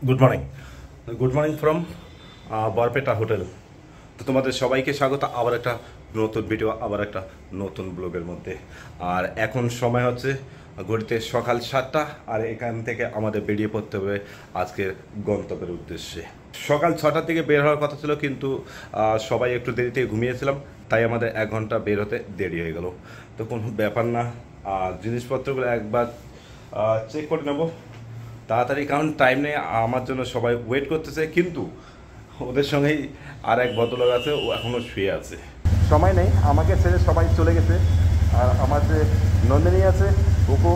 Good morning from Barpeta hotel. তো তোমাদের সবাইকে স্বাগত আবার একটা নতুন ভিডিও, আবার একটা নতুন ব্লগের মধ্যে। আর এখন সময় হচ্ছে ঘড়িতে সকাল 7টা, আর এখান থেকে আমাদের বেরিয়ে পড়তে হবে আজকের গন্তব্যের উদ্দেশ্যে। সকাল 6টার দিকে বের হওয়ার কথা ছিল, কিন্তু সবাই একটু দেরিতে ঘুমিয়েছিলাম, তাই আমাদের 1 ঘন্টা বের হতে দেরি হয়ে গেল। তো কোনো ব্যাপার না, জিনিসপত্রগুলো একবার চেক করে নেব তাড়াতাড়ি, কারণ টাইম নেই আমার জন্য। সবাই ওয়েট করতেছে, কিন্তু ওদের সঙ্গেই আর এক ভদ্রলোক আছে, ও এখনও শুয়ে আছে। সময় নেই, আমাকে ছেড়ে সবাই চলে গেছে। আর আমার যে নন্দিনী আছে, ওকে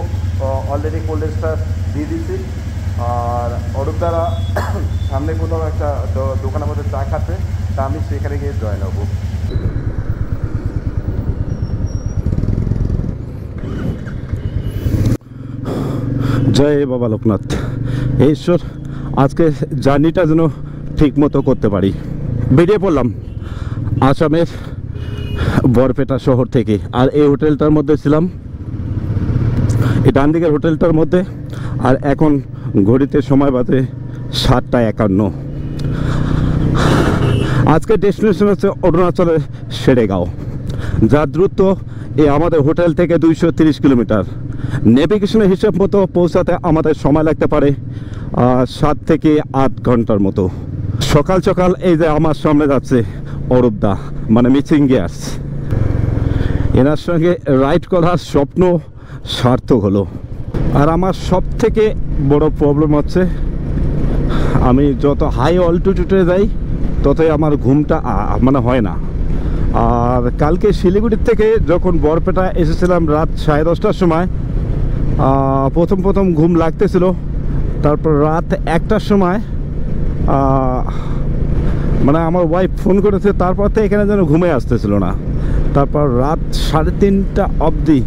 অলরেডি কোল্ড ড্রিঙ্কসটা দিয়ে দিচ্ছি। আর অরূপ দ্বারা সামনে কোথাও একটা দোকানের মধ্যে চা খাচ্ছে, তা আমি সেখানে গিয়ে জয়েন হবো। জয় বাবা লোকনাথ। ঈশ্বর আজকে জার্নিটা যেন ঠিক মতো করতে পারি। বেরিয়ে পড়লাম আসামের বরপেটা শহর থেকে। আর এই হোটেলটার মধ্যে ছিলাম, এই ডান দিকের হোটেলটার মধ্যে। আর এখন ঘড়িতে সময় বাজে 7:51। আজকের ডেস্টিনেশন হচ্ছে অরুণাচলের সেরেগাঁও, যার দূরত্ব এই আমাদের হোটেল থেকে 230 কিলোমিটার। নেভিগেশনের হিসাব মতো পৌঁছাতে আমাদের সময় লাগতে পারে 7 থেকে 8 ঘন্টার মতো। সকাল সকাল এই যে আমার সামনে যাচ্ছে অরূপদা, মানে মিসিং গ্যাস, এনার সঙ্গে রাইড করার স্বপ্ন সার্থক হলো। আর আমার সব থেকে বড় প্রবলেম হচ্ছে, আমি যত হাই অল্টিটিউডে যাই ততই আমার ঘুমটা মানে হয় না। আর কালকে শিলিগুড়ির থেকে যখন বরপেটা এসেছিলাম রাত 10:30টার সময়, প্রথম ঘুম লাগতেছিল। তারপর রাত 1টার সময় মানে আমার ওয়াইফ ফোন করেছে, তারপর থেকে এখানে যেন ঘুমে আসতেছিল না। তারপর রাত 3:30টা অবধি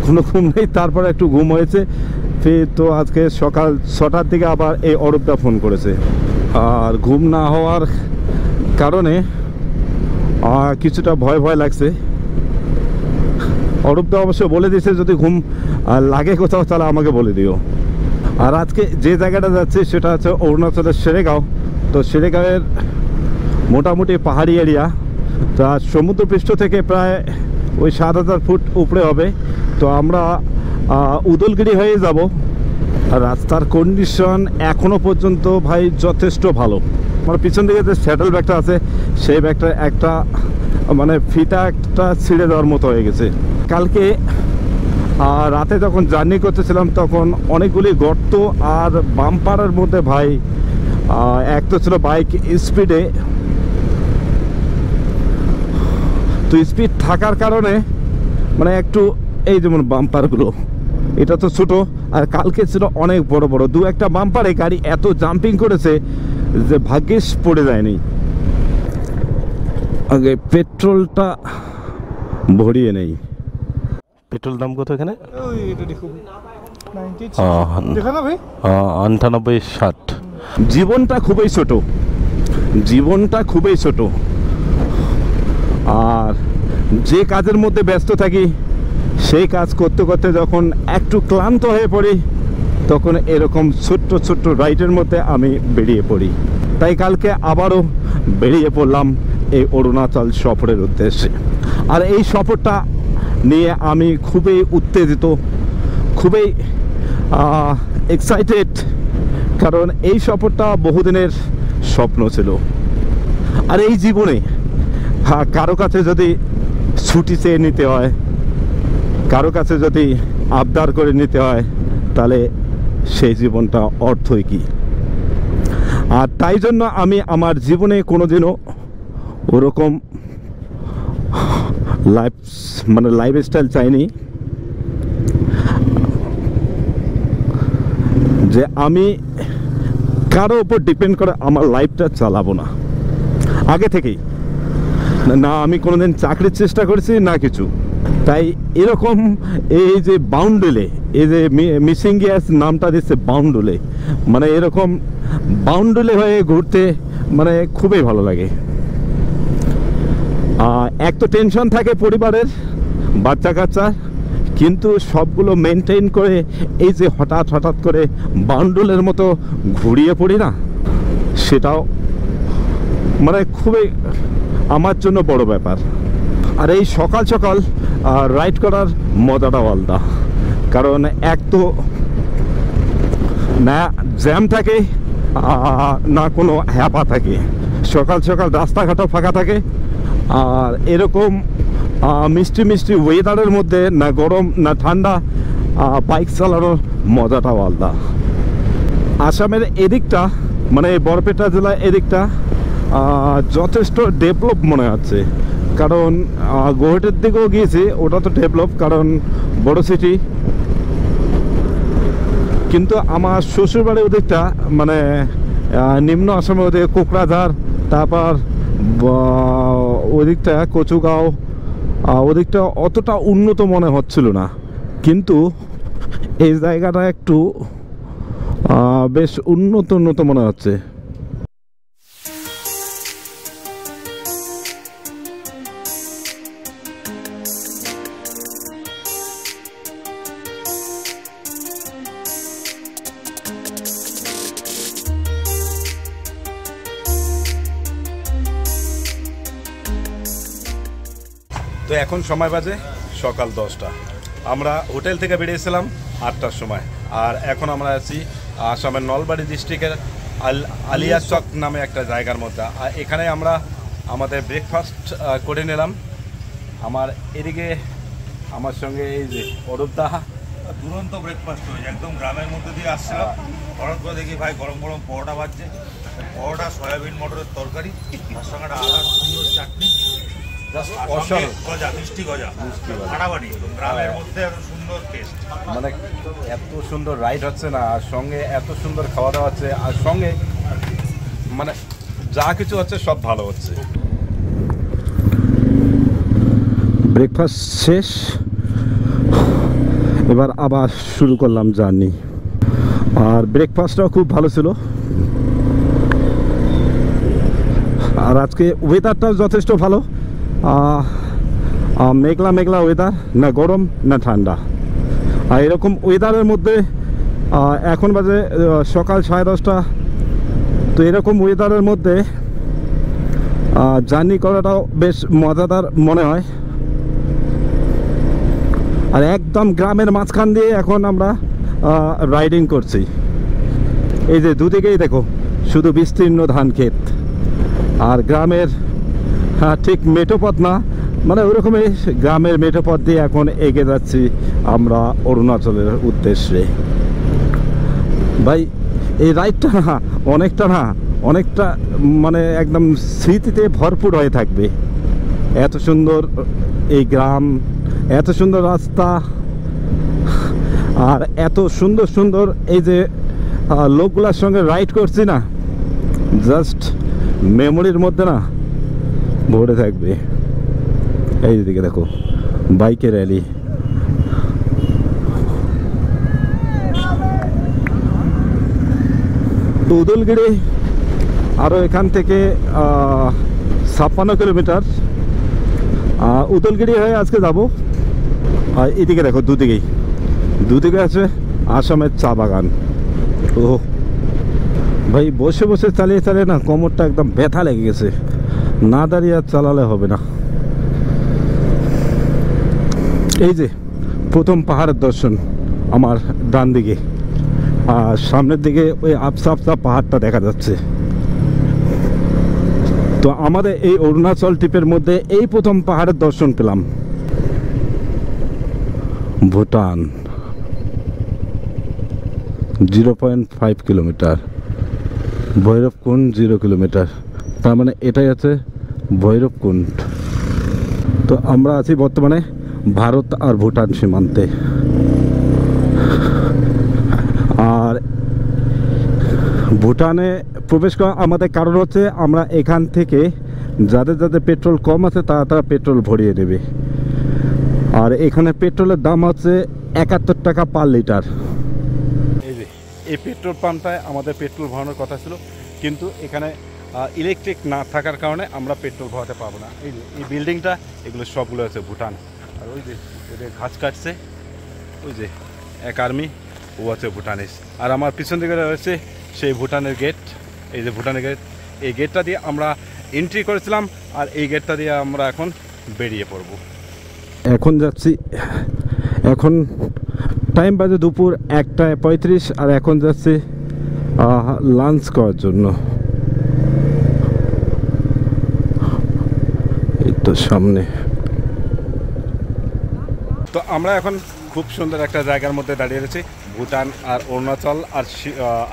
কোনো ঘুম নেই, তারপর একটু ঘুম হয়েছে। ফের তো আজকে সকাল 6টার দিকে আবার এই অরূপটা ফোন করেছে। আর ঘুম না হওয়ার কারণে কিছুটা ভয় লাগছে। অরূপদা অবশ্য বলে দিয়েছে, যদি ঘুম লাগে কোথাও তাহলে আমাকে বলে দিও। আর আজকে যে জায়গাটা যাচ্ছে সেটা হচ্ছে অরুণাচলের সেরেগাঁও। তো সেরেগাঁওয়ের মোটামুটি পাহাড়ি এরিয়া, তা সমুদ্রপৃষ্ঠ থেকে প্রায় ওই 7,000 ফুট উপরে হবে। তো আমরা উদলগিরি হয়ে যাব। রাস্তার কন্ডিশন এখনও পর্যন্ত ভাই যথেষ্ট ভালো। আমার পিছন দিকে যে স্যাডেল ব্যাগটা আছে, সেই ব্যাগটা একটা মানে ফিতা একটা ছিঁড়ে দেওয়ার মতো হয়ে গেছে। কালকে রাতে যখন জার্নি করতেছিলাম তখন অনেকগুলি গর্ত আর বাম্পারের মধ্যে ভাই, এক তো ছিল বাইক স্পিডে, তো স্পিড থাকার কারণে মানে একটু এই যেমন বাম্পারগুলো, এটা তো ছোটো, আর কালকে ছিল অনেক বড় বড় 2-1টা বাম্পারে গাড়ি এত জাম্পিং করেছে যে ভাগ্যিস পড়ে যায়নি। আগে পেট্রোলটা ভরিয়ে নেই। পেট্রোল দাম কত এখানে? 98-60। জীবনটা খুবই ছোট, আর যে কাজের মধ্যে ব্যস্ত থাকি সেই কাজ করতে করতে যখন একটু ক্লান্ত হয়ে পড়ি, তখন এরকম ছোট্ট রাইডের মধ্যে আমি বেরিয়ে পড়ি। তাই কালকে আবারও বেরিয়ে পড়লাম এই অরুণাচল সফরের উদ্দেশ্যে। আর এই সফরটা নিয়ে আমি খুবই উত্তেজিত, খুবই এক্সাইটেড, কারণ এই সফরটা বহুদিনের স্বপ্ন ছিল। আর এই জীবনে কারো কাছে যদি ছুটি চেয়ে নিতে হয়, কারো কাছে যদি আবদার করে নিতে হয়, তাহলে সেই জীবনটা অর্থই কি? আর তাই জন্য আমি আমার জীবনে কোনোদিনও ওরকম লাইফস্টাইল চাইনি যে আমি কারো উপর ডিপেন্ড করে আমার লাইফটা চালাবো না। আগে থেকেই না আমি কোনোদিন চাকরির চেষ্টা করেছি না কিছু। তাই এরকম এই যে বাউন্ডুলে, এই যে মিসিং গ্যাস নামটা দিচ্ছে বাউন্ডুলে, মানে এরকম বাউন্ডুলে হয়ে ঘুরতে মানে খুবই ভালো লাগে। এক তো টেনশন থাকে পরিবারের, বাচ্চা কাচ্চা, কিন্তু সবগুলো মেনটেন করে এই যে হঠাৎ হঠাৎ করে বান্ডুলের মতো ঘুরিয়ে পড়ি না, সেটাও মানে খুবই আমার জন্য বড় ব্যাপার। আর এই সকাল সকাল রাইড করার মজাটাও আলাদা, কারণ এক তো না জ্যাম থাকে না কোনো হ্যাপা থাকে, সকাল সকাল রাস্তাঘাটও ফাঁকা থাকে। আর এরকম মিষ্টি মিষ্টি ওয়েদারের মধ্যে না গরম না ঠান্ডা, বাইক চালানোর মজাটাও আলাদা। আসামের এদিকটা মানে বরপেটা জেলা এদিকটা যথেষ্ট ডেভেলপ মনে হচ্ছে, কারণ গুয়াহাটির দিকেও গিয়েছি, ওটা তো ডেভেলপ কারণ বড় সিটি। কিন্তু আমার শ্বশুরবাড়ির ওদিকটা মানে নিম্ন আসামের ওদিকে কোকরাঝার, তারপর ওদিকটা কচুগাঁও, ওদিকটা অতটা উন্নত মনে হচ্ছিল না। কিন্তু এই জায়গাটা একটু বেশ উন্নত মনে হচ্ছে। তো এখন সময় বাজে সকাল 10টা। আমরা হোটেল থেকে বেরিয়েছিলাম 8টার সময়, আর এখন আমরা আছি আসামের নলবাড়ি ডিস্ট্রিক্টের আলিয়াচক নামে একটা জায়গার মধ্যে। আর এখানে আমরা আমাদের ব্রেকফাস্ট করে নিলাম। আমার এদিকে আমার সঙ্গে এই যে অরূপদা, দুরন্ত ব্রেকফাস্ট হয়েছে, একদম গ্রামের মধ্যে দিয়ে আসছিলাম, হঠাৎ করে দেখি ভাই গরম গরম পরোটা বাজছে, পরোটা সয়াবিন মটরের তরকারি, তার সঙ্গে একটা আলাদা সুন্দর চাটনি, গজা মিষ্টি গজা ফাটাফাটি, গ্রামের মধ্যে এত সুন্দর টেস্ট। মানে এত সুন্দর রাইড হচ্ছে না, আর সঙ্গে এত সুন্দর খাওয়া দাওয়া হচ্ছে, আর সঙ্গে মানে যা কিছু হচ্ছে সব ভালো হচ্ছে। ব্রেকফাস্ট শেষ, এবার আবার শুরু করলাম জার্নি। আর ব্রেকফাস্টটাও খুব ভালো ছিল, আর আজকে ওয়েদারটাও যথেষ্ট ভালো। মেঘলা মেঘলা ওয়েদার, না গরম না ঠান্ডা। আর এরকম ওয়েদারের মধ্যে এখন বাজে সকাল 10:30। তো এরকম ওয়েদারের মধ্যে জার্নি করাটাও বেশ মজাদার মনে হয়। আর একদম গ্রামের মাঝখান দিয়ে এখন আমরা রাইডিং করছি। এই যে দুদিকেই দেখো শুধু বিস্তীর্ণ ধান ক্ষেত, আর গ্রামের ঠিক মেঠো পথ না, মানে ওইরকমই গ্রামের মেঠো পথ দিয়ে এখন এগিয়ে যাচ্ছি আমরা অরুণাচলের উদ্দেশ্যে। ভাই এই রাইডটা অনেকটা মানে একদম স্মৃতিতে ভরপুর হয়ে থাকবে। এত সুন্দর এই গ্রাম, এত সুন্দর রাস্তা, আর এত সুন্দর সুন্দর এই যে লোকগুলোর সঙ্গে রাইড করছি না, জাস্ট মেমোরির মধ্যে না ভরে থাকবে। এই দিকে দেখো বাইকের র্যালি। উদলগিরি আরও এখান থেকে 56 কিলোমিটার। উদলগিরি হয়ে আজকে যাব। আর এদিকে দেখো দুদিকে আছে আসামের চা বাগান। ও ভাই বসে বসে চালিয়ে না কোমরটা একদম ব্যথা লেগে গেছে, না দাঁড়িয়ে আর চালালে হবে না। এই যে প্রথম পাহাড়ের দর্শন আমার ডান দিকে, আর সামনের দিকে ওই আফসা পাহাড়টা দেখা যাচ্ছে। তো আমাদের এই অরুণাচল ট্রিপের মধ্যে এই প্রথম পাহাড়ের দর্শন পেলাম। ভুটান 0.5 কিলোমিটার, ভৈরবকুণ্ড 0 কিলোমিটার, তার মানে এটাই আছে ভৈরবকুণ্ড। তো আমরা আছি বর্তমানে ভারত আর ভুটান সীমান্তে। আর ভুটানে প্রবেশ করা আমাদের কারণ হচ্ছে আমরা এখান থেকে যাদের পেট্রোল কম আছে তারা পেট্রোল ভরিয়ে নেবে। আর এখানে পেট্রোলের দাম হচ্ছে 71 টাকা পার লিটার। এই যে এই পেট্রোল পাম্পটায় আমাদের পেট্রোল ভরানোর কথা ছিল, কিন্তু এখানে ইলেকট্রিক না থাকার কারণে আমরা পেট্রোল ভরাতে পারবো না। এই যে এই বিল্ডিংটা, এগুলো সবগুলো আছে ভুটান। আর ওই যে ওদের ঘাস কাটছে, ওই যে এক আর্মি, ও হচ্ছে ভুটানিস। আর আমার পিছন দিকে রয়েছে সেই ভুটানের গেট। এই যে ভুটানের গেট, এই গেটটা দিয়ে আমরা এন্ট্রি করেছিলাম, আর এই গেটটা দিয়ে আমরা এখন বেরিয়ে পড়ব। এখন যাচ্ছি, এখন টাইম বাজে দুপুর 1:35, আর এখন যাচ্ছি লাঞ্চ করার জন্য। এই তো সামনে। তো আমরা এখন খুব সুন্দর একটা জায়গার মধ্যে দাঁড়িয়ে রয়েছি, ভুটান আর অরুণাচল আর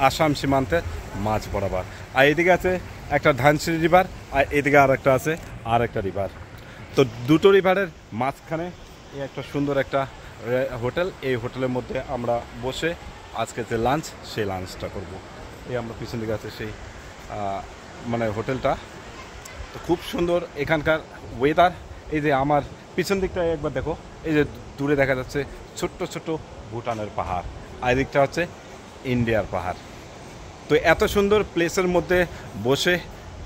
আসাম সীমান্তে মাঝ বরাবর। আর এদিকে আছে একটা ধানসিঁড়ি রিভার, আর এদিকে আর একটা আছে আর একটা রিভার। তো দুটো রিভারের মাঝখানে এই একটা সুন্দর একটা হোটেল, এই হোটেলের মধ্যে আমরা বসে আজকে যে লাঞ্চ, সেই লাঞ্চটা করব। এই আমরা পিছন দিকে আছে সেই মানে হোটেলটা। তো খুব সুন্দর এখানকার ওয়েদার। এই যে আমার পিছন দিকটা একবার দেখো, এই যে দূরে দেখা যাচ্ছে ছোট্ট ছোট্ট ভুটানের পাহাড়, আর এদিকটা হচ্ছে ইন্ডিয়ার পাহাড়। তো এত সুন্দর প্লেসের মধ্যে বসে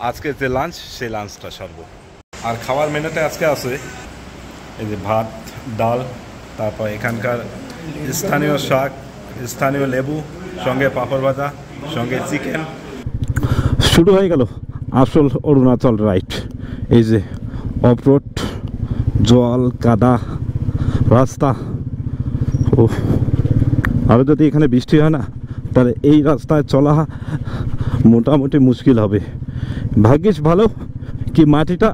আজকে যে লাঞ্চ, সেই লাঞ্চটা সারব। আর খাওয়ার মেনুতে আজকে আছে এই যে ভাত, ডাল, তারপর এখানকার স্থানীয় শাক, স্থানীয় লেবু, সঙ্গে পাঁপড় ভাজা, সঙ্গে চিকেন। শুরু হয়ে গেল আসল অরুণাচল রাইড। এই যে অফরোড, জল, কাদা রাস্তা। ও, আরও যদি এখানে বৃষ্টি হয় না, তাহলে এই রাস্তায় চলা মোটামুটি মুশকিল হবে। ভাগ্যিস ভালো কি মাটিটা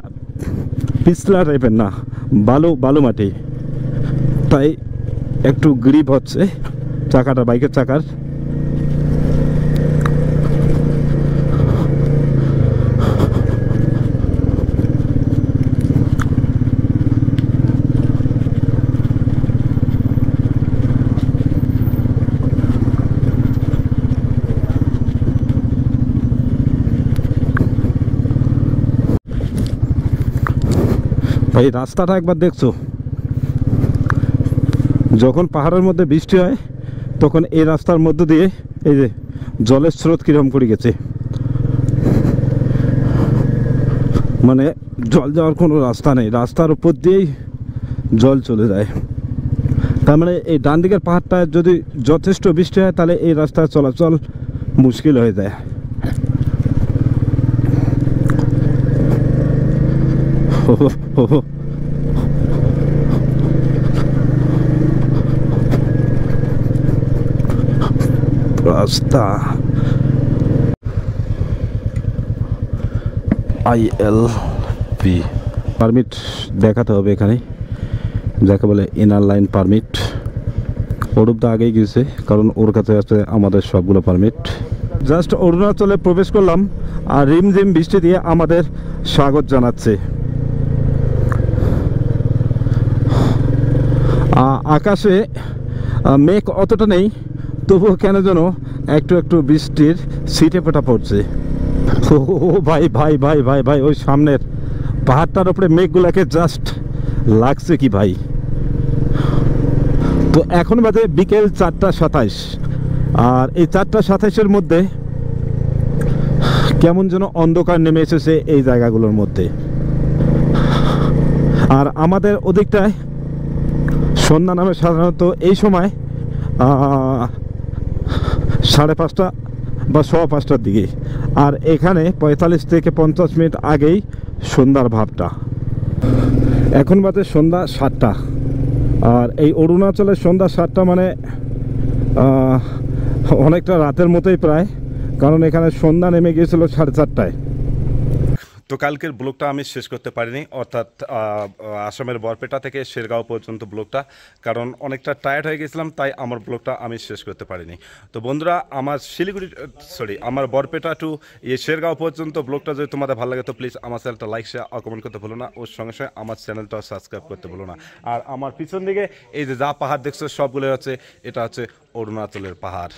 পিছলা টাইপের না, বালু বালু মাটি, তাই একটু গ্রিপ হচ্ছে চাকাটা, বাইকের চাকার। ভাই রাস্তাটা একবার দেখছো, যখন পাহাড়ের মধ্যে বৃষ্টি হয় তখন এই রাস্তার মধ্য দিয়ে এই যে জলের স্রোত কিরকম করে গেছে, মানে জল যাওয়ার কোনো রাস্তা নেই, রাস্তার উপর দিয়েই জল চলে যায়। তার মানে এই ডান দিকের পাহাড়টায় যদি যথেষ্ট বৃষ্টি হয়, তাহলে এই রাস্তায় চলাচল মুশকিল হয়ে যায়। রাস্তা ILP পারমিট দেখাতে হবে এখানে, যাকে বলে ইনার লাইন পারমিট। অরূপদা আগেই গিয়েছে, কারণ ওর কাছে আছে আমাদের সবগুলো পারমিট। জাস্ট অরুণাচলে প্রবেশ করলাম, আর রিমঝিম বৃষ্টি দিয়ে আমাদের স্বাগত জানাচ্ছে। আকাশে মেঘ অতটা নেই, তবুও কেন যেন একটু একটু বৃষ্টির ছিটে ফোঁটা পড়ছে। ও ভাই ভাই ভাই ভাই ভাই, ওই সামনের পাহাড়টার উপরে মেঘগুলাকে জাস্ট লাগছে কি ভাই। তো এখন বাজে বিকেল 4:27, আর এই 4:27-এর মধ্যে কেমন যেন অন্ধকার নেমে এসেছে এই জায়গাগুলোর মধ্যে। আর আমাদের ওদিকটায় সন্ধ্যা নামে সাধারণত এই সময় 5:30 বা 5:15 দিকে, আর এখানে 45 থেকে 50 মিনিট আগেই সন্ধ্যার ভাবটা। এখন বাজে সন্ধ্যা 7টা, আর এই অরুণাচলের সন্ধ্যা 7টা মানে অনেকটা রাতের মতোই প্রায়, কারণ এখানে সন্ধ্যা নেমে গিয়েছিল 4:30টায়। তো কালকের ব্লগটা আমি শেষ করতে পারিনি, অর্থাৎ আসামের বরপেটা থেকে শেরগাঁও পর্যন্ত ব্লগটা, কারণ অনেকটা টায়ার্ড হয়ে গেছিলাম, তাই আমার ব্লগটা আমি শেষ করতে পারিনি। তো বন্ধুরা, আমার আমার বরপেটা টু শেরগাঁও পর্যন্ত ব্লগটা যদি তোমাদের ভালো লাগে, তো প্লিজ আমার চ্যানেলটা লাইক, শেয়ার আর কমেন্ট করতে ভুলো না, ওর সঙ্গে সঙ্গে আমার চ্যানেলটাও সাবস্ক্রাইব করতে ভুলো না। আর আমার পিছন দিকে এই যে যা পাহাড় দেখছো, সবগুলো হচ্ছে, এটা হচ্ছে অরুণাচলের পাহাড়।